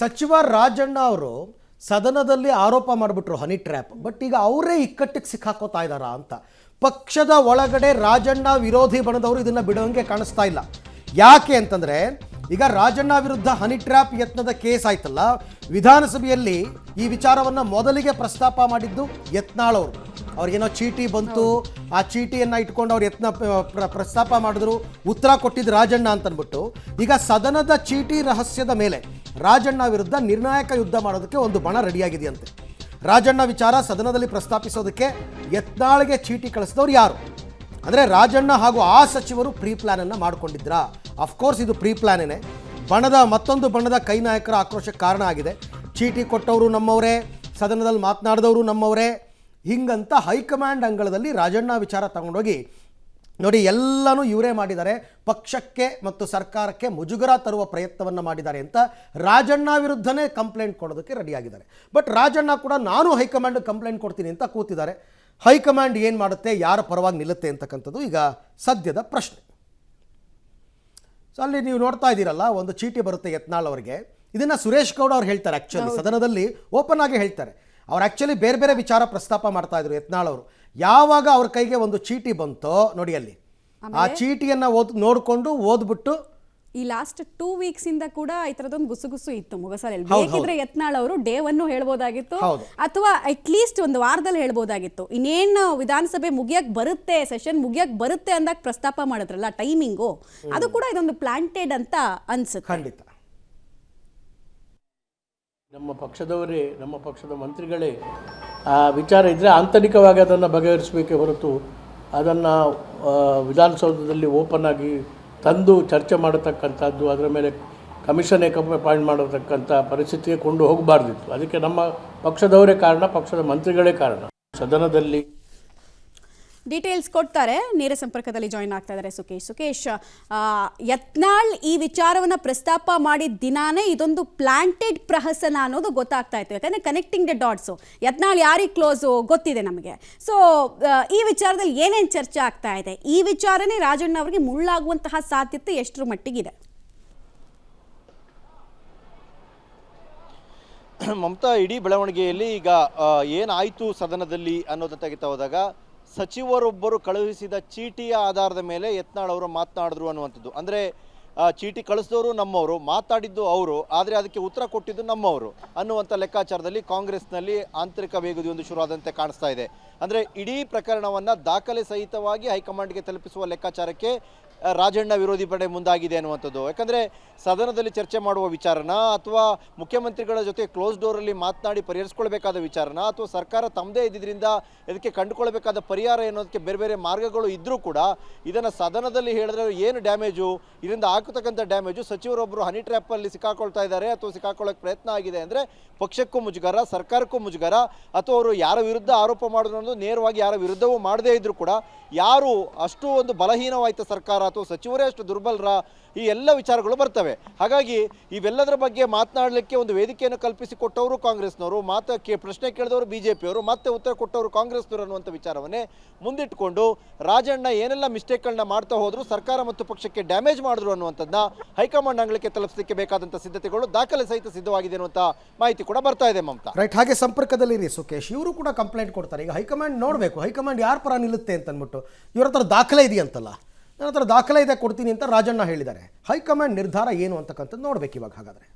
ಸಚಿವ ರಾಜಣ್ಣ ಅವರು ಸದನದಲ್ಲಿ ಆರೋಪ ಮಾಡಿಬಿಟ್ರು ಹನಿ ಟ್ರ್ಯಾಪ್. ಬಟ್ ಈಗ ಅವರೇ ಇಕ್ಕಟ್ಟಿಗೆ ಸಿಕ್ಕಾಕೋತಾ ಇದ್ದಾರಾ ಅಂತ ಪಕ್ಷದ ಒಳಗಡೆ ರಾಜಣ್ಣ ವಿರೋಧಿ ಬಣದವರು ಇದನ್ನು ಬಿಡುವಂಗೆ ಕಾಣಿಸ್ತಾ ಇಲ್ಲ. ಯಾಕೆ ಅಂತಂದರೆ ಈಗ ರಾಜಣ್ಣ ವಿರುದ್ಧ ಹನಿ ಟ್ರ್ಯಾಪ್ ಯತ್ನದ ಕೇಸ್ ಆಯ್ತಲ್ಲ, ವಿಧಾನಸಭೆಯಲ್ಲಿ ಈ ವಿಚಾರವನ್ನು ಮೊದಲಿಗೆ ಪ್ರಸ್ತಾಪ ಮಾಡಿದ್ದು ಯತ್ನಾಳ್ ಅವರು. ಅವ್ರಿಗೇನೋ ಚೀಟಿ ಬಂತು, ಆ ಚೀಟಿಯನ್ನು ಇಟ್ಕೊಂಡು ಅವ್ರು ಯತ್ನ ಪ್ರಸ್ತಾಪ ಮಾಡಿದ್ರು, ಉತ್ತರ ಕೊಟ್ಟಿದ್ದು ರಾಜಣ್ಣ ಅಂತನ್ಬಿಟ್ಟು ಈಗ ಸದನದ ಚೀಟಿ ರಹಸ್ಯದ ಮೇಲೆ ರಾಜಣ್ಣ ವಿರುದ್ಧ ನಿರ್ಣಾಯಕ ಯುದ್ಧ ಮಾಡೋದಕ್ಕೆ ಒಂದು ಬಣ ರೆಡಿಯಾಗಿದೆಯಂತೆ. ರಾಜಣ್ಣ ವಿಚಾರ ಸದನದಲ್ಲಿ ಪ್ರಸ್ತಾಪಿಸೋದಕ್ಕೆ ಯತ್ನಾಳ್ಗೆ ಚೀಟಿ ಕಳಿಸಿದವ್ರು ಯಾರು ಅಂದರೆ ರಾಜಣ್ಣ ಹಾಗೂ ಆ ಸಚಿವರು ಪ್ರೀ ಪ್ಲ್ಯಾನನ್ನು ಮಾಡಿಕೊಂಡಿದ್ರಾ? ಅಫ್ಕೋರ್ಸ್ ಇದು ಪ್ರೀ ಪ್ಲ್ಯಾನೇನೆ. ಮತ್ತೊಂದು ಬಣದ ಕೈ ನಾಯಕರ ಆಕ್ರೋಶಕ್ಕೆ ಕಾರಣ ಆಗಿದೆ. ಚೀಟಿ ಕೊಟ್ಟವರು ನಮ್ಮವರೇ, ಸದನದಲ್ಲಿ ಮಾತನಾಡಿದವರು ನಮ್ಮವರೇ, ಹಿಂಗಂತ ಹೈಕಮಾಂಡ್ ಅಂಗಳದಲ್ಲಿ ರಾಜಣ್ಣ ವಿಚಾರ ತಗೊಂಡೋಗಿ ನೋಡಿ ಎಲ್ಲನೂ ಇವರೇ ಮಾಡಿದ್ದಾರೆ, ಪಕ್ಷಕ್ಕೆ ಮತ್ತು ಸರ್ಕಾರಕ್ಕೆ ಮುಜುಗರ ತರುವ ಪ್ರಯತ್ನವನ್ನು ಮಾಡಿದ್ದಾರೆ ಅಂತ ರಾಜಣ್ಣ ವಿರುದ್ಧನೇ ಕಂಪ್ಲೇಂಟ್ ಕೊಡೋದಕ್ಕೆ ರೆಡಿಯಾಗಿದ್ದಾರೆ. ಬಟ್ ರಾಜಣ್ಣ ಕೂಡ ನಾನು ಹೈಕಮಾಂಡ್ ಕಂಪ್ಲೇಂಟ್ ಕೊಡ್ತೀನಿ ಅಂತ ಕೂತಿದ್ದಾರೆ. ಹೈಕಮಾಂಡ್ ಏನು ಮಾಡುತ್ತೆ, ಯಾರ ಪರವಾಗಿ ನಿಲ್ಲುತ್ತೆ ಅಂತಕ್ಕಂಥದ್ದು ಈಗ ಸದ್ಯದ ಪ್ರಶ್ನೆ. ಸೊ ಅಲ್ಲಿ ನೀವು ನೋಡ್ತಾ ಇದ್ದೀರಲ್ಲ, ಒಂದು ಚೀಟಿ ಬರುತ್ತೆ ಯತ್ನಾಳ್ ಅವರಿಗೆ. ಇದನ್ನು ಸುರೇಶ್ ಗೌಡ ಅವ್ರು ಹೇಳ್ತಾರೆ, ಆ್ಯಕ್ಚುಲಿ ಸದನದಲ್ಲಿ ಓಪನ್ ಆಗಿ ಹೇಳ್ತಾರೆ. ಅವ್ರು ಆ್ಯಕ್ಚುಲಿ ಬೇರೆ ಬೇರೆ ವಿಚಾರ ಪ್ರಸ್ತಾಪ ಮಾಡ್ತಾ ಇದ್ರು ಯತ್ನಾಳ್ ಅವರು. ಯಾವಾಗ ಅವ್ರ ಕೈಗೆ ಒಂದು ಚೀಟಿ ಬಂತೋ ನೋಡಿ, ಅಲ್ಲಿ ಆ ಚೀಟಿಯನ್ನು ನೋಡಿಕೊಂಡು ಓದ್ಬಿಟ್ಟು ಈ ಲಾಸ್ಟ್ 2 weeks ಇಂದ ಕೂಡ ಈ ತರದೊಂದು ಗುಸುಗುಸು ಇತ್ತು ಮುಗಸಲಲ್ಲಿ. ಬೇಕಿದ್ರೆ ಯತ್ನಾಳ್ ಅವರು ಡೇ 1 ಹೇಳ್ಬೋದಾಗಿತ್ತು, ಅಥವಾ ಅಟ್ಲೀಸ್ಟ್ ಒಂದು ವಾರದಲ್ಲಿ ಹೇಳ್ಬೋದಾಗಿತ್ತು. ಇನ್ನೇನು ವಿಧಾನಸಭೆ ಮುಗಿಯಕ್ ಬರುತ್ತೆ, ಸೆಷನ್ ಮುಗಿಯಕ್ ಬರುತ್ತೆ ಅಂದಾಗ ಪ್ರಸ್ತಾಪ ಮಾಡಿದ್ರಲ್ಲ ಟೈಮಿಂಗು, ಅದು ಕೂಡ ಇದೊಂದು ಪ್ಲಾಂಟೆಡ್ ಅಂತ ಅನ್ಸುತ್ತೆ. ಖಂಡಿತ ನಮ್ಮ ಪಕ್ಷದವರೇ, ನಮ್ಮ ಪಕ್ಷದ ಮಂತ್ರಿಗಳೇ ಆ ವಿಚಾರ ಇದ್ದರೆ ಆಂತರಿಕವಾಗಿ ಅದನ್ನು ಬಗೆಹರಿಸಬೇಕೇ ಹೊರತು ಅದನ್ನು ವಿಧಾನಸೌಧದಲ್ಲಿ ಓಪನ್ ಆಗಿ ತಂದು ಚರ್ಚೆ ಮಾಡತಕ್ಕಂಥದ್ದು, ಅದರ ಮೇಲೆ ಕಮಿಷನ್ ಅಪಾಯಿಂಟ್ ಮಾಡತಕ್ಕಂಥ ಪರಿಸ್ಥಿತಿಗೆ ಕೊಂಡು ಹೋಗಬಾರ್ದಿತ್ತು. ಅದಕ್ಕೆ ನಮ್ಮ ಪಕ್ಷದವರೇ ಕಾರಣ, ಪಕ್ಷದ ಮಂತ್ರಿಗಳೇ ಕಾರಣ. ಸದನದಲ್ಲಿ ಡೀಟೇಲ್ಸ್ ಕೊಡ್ತಾರೆ. ನೇರ ಸಂಪರ್ಕದಲ್ಲಿ ಜಾಯಿನ್ ಆಗ್ತಾ ಇದ್ದಾರೆ ಸುಕೇಶ್. ಯತ್ನಾಳ್ ಈ ವಿಚಾರವನ್ನು ಪ್ರಸ್ತಾಪ ಮಾಡಿದ ದಿನಾನೇ ಇದೊಂದು ಪ್ಲಾಂಟೆಡ್ ಪ್ರಹಸನ ಅನ್ನೋದು ಗೊತ್ತಾಗ್ತಾ ಇತ್ತು. ಯಾಕಂದರೆ ಕನೆಕ್ಟಿಂಗ್ ದ ಡಾಟ್ಸು, ಯತ್ನಾಳ್ ಯಾರಿಗೆ ಕ್ಲೋಸು ಗೊತ್ತಿದೆ ನಮಗೆ. ಸೊ ಈ ವಿಚಾರದಲ್ಲಿ ಏನೇನು ಚರ್ಚೆ ಆಗ್ತಾ ಇದೆ, ಈ ವಿಚಾರನೇ ರಾಜಣ್ಣ ಅವರಿಗೆ ಮುಳ್ಳಾಗುವಂತಹ ಸಾಧ್ಯತೆ ಎಷ್ಟರ ಮಟ್ಟಿಗಿದೆ? ಮಮತಾ, ಇಡೀ ಬೆಳವಣಿಗೆಯಲ್ಲಿ ಈಗ ಏನಾಯಿತು ಸದನದಲ್ಲಿ ಅನ್ನೋದನ್ನ ತೆಗಿತಾ ಹೋದಾಗ ಸಚಿವರೊಬ್ಬರು ಕಳುಹಿಸಿದ ಚೀಟಿಯ ಆಧಾರದ ಮೇಲೆ ಯತ್ನಾಳ್ ಅವರು ಮಾತನಾಡಿದ್ರು ಅನ್ನುವಂಥದ್ದು. ಅಂದರೆ ಚೀಟಿ ಕಳಿಸಿದವರು ನಮ್ಮವರು, ಮಾತಾಡಿದ್ದು ಅವರು, ಆದರೆ ಅದಕ್ಕೆ ಉತ್ತರ ಕೊಟ್ಟಿದ್ದು ನಮ್ಮವರು ಅನ್ನುವಂಥ ಲೆಕ್ಕಾಚಾರದಲ್ಲಿ ಕಾಂಗ್ರೆಸ್ನಲ್ಲಿ ಆಂತರಿಕ ವೇಗದಿ ಒಂದು ಶುರುವಾದಂತೆ ಕಾಣಿಸ್ತಾ ಇದೆ. ಅಂದರೆ ಇಡೀ ಪ್ರಕರಣವನ್ನು ದಾಖಲೆ ಸಹಿತವಾಗಿ ಹೈಕಮಾಂಡ್ಗೆ ತಲುಪಿಸುವ ಲೆಕ್ಕಾಚಾರಕ್ಕೆ ರಾಜಣ್ಣ ವಿರೋಧಿ ಪಡೆ ಮುಂದಾಗಿದೆ ಅನ್ನುವಂಥದ್ದು. ಯಾಕಂದರೆ ಸದನದಲ್ಲಿ ಚರ್ಚೆ ಮಾಡುವ ವಿಚಾರನ, ಅಥವಾ ಮುಖ್ಯಮಂತ್ರಿಗಳ ಜೊತೆ ಕ್ಲೋಸ್ ಡೋರಲ್ಲಿ ಮಾತನಾಡಿ ಪರಿಹರಿಸ್ಕೊಳ್ಬೇಕಾದ ವಿಚಾರನ, ಅಥವಾ ಸರ್ಕಾರ ತಮ್ಮದೇ ಇದ್ದಿದ್ದರಿಂದ ಇದಕ್ಕೆ ಕಂಡುಕೊಳ್ಬೇಕಾದ ಪರಿಹಾರ ಅನ್ನೋದಕ್ಕೆ ಬೇರೆ ಬೇರೆ ಮಾರ್ಗಗಳು ಇದ್ದರೂ ಕೂಡ ಇದನ್ನು ಸದನದಲ್ಲಿ ಹೇಳಿದ್ರೆ ಏನು ಡ್ಯಾಮೇಜು, ಇದರಿಂದ ಆಗತಕ್ಕಂಥ ಡ್ಯಾಮೇಜು, ಸಚಿವರೊಬ್ಬರು ಹನಿ ಟ್ರ್ಯಾಪಲ್ಲಿ ಸಿಕ್ಕಾಕೊಳ್ತಾ ಇದ್ದಾರೆ ಅಥವಾ ಸಿಕ್ಕಾಕೊಳ್ಳೋಕೆ ಪ್ರಯತ್ನ ಆಗಿದೆ ಅಂದರೆ ಪಕ್ಷಕ್ಕೂ ಮುಜುಗರ, ಸರ್ಕಾರಕ್ಕೂ ಮುಜುಗರ, ಅಥವಾ ಅವರು ಯಾರ ವಿರುದ್ಧ ಆರೋಪ ಮಾಡೋದು ಅನ್ನೋದು ನೇರವಾಗಿ ಯಾರ ವಿರುದ್ಧವೂ ಮಾಡದೇ ಇದ್ದರೂ ಕೂಡ ಯಾರು ಅಷ್ಟು ಒಂದು ಬಲಹೀನವಾಯಿತ ಸರ್ಕಾರ ಅಥವಾ ಸಚಿವರೇ ಅಷ್ಟು ದುರ್ಬಲರ, ಈ ಎಲ್ಲ ವಿಚಾರಗಳು ಬರ್ತವೆ. ಹಾಗಾಗಿ ಇವೆಲ್ಲದರ ಬಗ್ಗೆ ಮಾತನಾಡಲಿಕ್ಕೆ ಒಂದು ವೇದಿಕೆಯನ್ನು ಕಲ್ಪಿಸಿಕೊಟ್ಟವರು ಕಾಂಗ್ರೆಸ್ನವರು, ಪ್ರಶ್ನೆ ಕೇಳಿದವರು ಬಿಜೆಪಿಯವರು, ಮತ್ತೆ ಉತ್ತರ ಕೊಟ್ಟವರು ಕಾಂಗ್ರೆಸ್ನವರು ಅನ್ನುವಂಥ ವಿಚಾರವನ್ನೇ ಮುಂದಿಟ್ಟುಕೊಂಡು ರಾಜಣ್ಣ ಏನೆಲ್ಲ ಮಿಸ್ಟೇಕ್ಗಳನ್ನ ಮಾಡ್ತಾ ಹೋದ್ರು, ಸರ್ಕಾರ ಮತ್ತು ಪಕ್ಷಕ್ಕೆ ಡ್ಯಾಮೇಜ್ ಮಾಡಿದ್ರು ಅನ್ನುವಂಥದ್ದನ್ನ ಹೈಕಮಾಂಡ್ ಅಂಗಳಕ್ಕೆ ತಲುಪಿಸಲಿಕ್ಕೆ ಬೇಕಾದಂಥ ಸಿದ್ಧತೆಗಳು ದಾಖಲೆ ಸಹಿತ ಸಿದ್ಧವಾಗಿದೆ ಅನ್ನುವಂಥ ಮಾಹಿತಿ ಕೂಡ ಬರ್ತಾ ಇದೆ. ಮಮತಾ, ರೈಟ್. ಹಾಗೆ ಸಂಪರ್ಕದಲ್ಲಿ ಸುಕೇಶ್ ಇವರು ಕೂಡ ಕಂಪ್ಲೇಂಟ್ ಕೊಡ್ತಾರೆ. ಈಗ ಹೈಕಮಾಂಡ್ ನೋಡಬೇಕು, ಹೈಕಮಾಂಡ್ ಯಾರ ಪರ ನಿಲ್ಲುತ್ತೆ ಅಂತ ಅಂದ್ಬಿಟ್ಟು. ಇವ್ರ ಹತ್ರ ದಾಖಲೆ ಇದೆಯಂತಲ್ಲ, ನನ್ನ ಹತ್ರ ದಾಖಲೆ ಇದೆ ಕೊಡ್ತೀನಿ ಅಂತ ರಾಜಣ್ಣ ಹೇಳಿದ್ದಾರೆ. ಹೈಕಮಾಂಡ್ ನಿರ್ಧಾರ ಏನು ಅಂತಕ್ಕಂಥದ್ದು ನೋಡ್ಬೇಕು ಇವಾಗ. ಹಾಗಾದರೆ